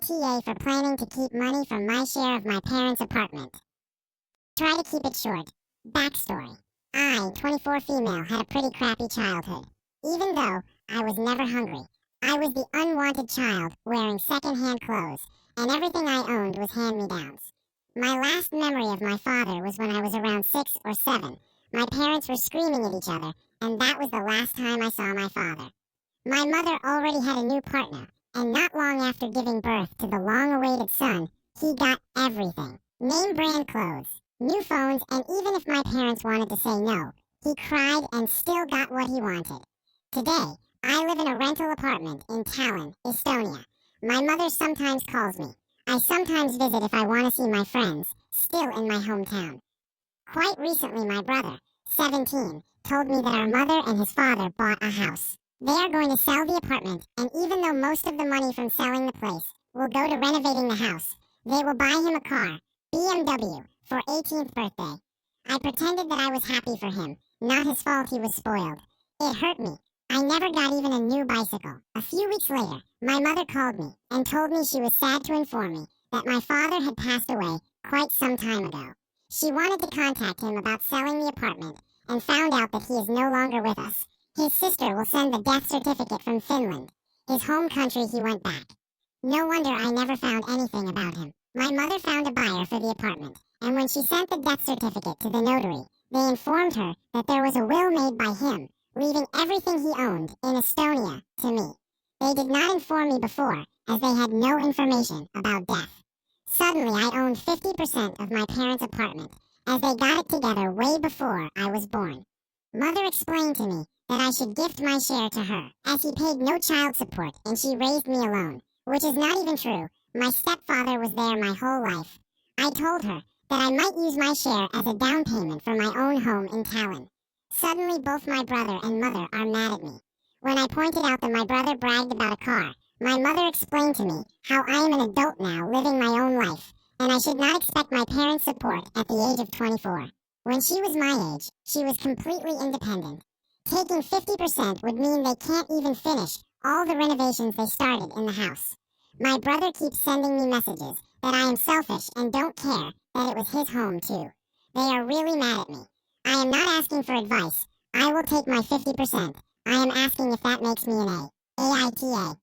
AITA for planning to keep money from my share of my parents' apartment. Try to keep it short. Backstory. I, 24 female, had a pretty crappy childhood. Even though I was never hungry, I was the unwanted child wearing second-hand clothes, and everything I owned was hand-me-downs. My last memory of my father was when I was around 6 or 7. My parents were screaming at each other, and that was the last time I saw my father. My mother already had a new partner, and not long after giving birth to the long-awaited son, he got everything. Name brand clothes, new phones, and even if my parents wanted to say no, he cried and still got what he wanted. Today, I live in a rental apartment in Tallinn, Estonia. My mother sometimes calls me. I sometimes visit if I want to see my friends, still in my hometown. Quite recently, my brother, 17, told me that our mother and his father bought a house. They are going to sell the apartment, and even though most of the money from selling the place will go to renovating the house, they will buy him a car, BMW, for 18th birthday. I pretended that I was happy for him, not his fault he was spoiled. It hurt me. I never got even a new bicycle. A few weeks later, my mother called me and told me she was sad to inform me that my father had passed away quite some time ago. She wanted to contact him about selling the apartment and found out that he is no longer with us. His sister will send the death certificate from Finland, his home country he went back. No wonder I never found anything about him. My mother found a buyer for the apartment, and when she sent the death certificate to the notary, they informed her that there was a will made by him, leaving everything he owned in Estonia to me. They did not inform me before, as they had no information about death. Suddenly, I owned 50% of my parents' apartment, as they got it together way before I was born. Mother explained to me that I should gift my share to her, as he paid no child support and she raised me alone, which is not even true. My stepfather was there my whole life. I told her that I might use my share as a down payment for my own home in Tallinn. Suddenly, both my brother and mother are mad at me. When I pointed out that my brother bragged about a car, my mother explained to me how I am an adult now living my own life, and I should not expect my parents' support at the age of 24. When she was my age, she was completely independent. Taking 50% would mean they can't even finish all the renovations they started in the house. My brother keeps sending me messages that I am selfish and don't care that it was his home too. They are really mad at me. I am not asking for advice. I will take my 50%. I am asking if that makes me an A. AITA.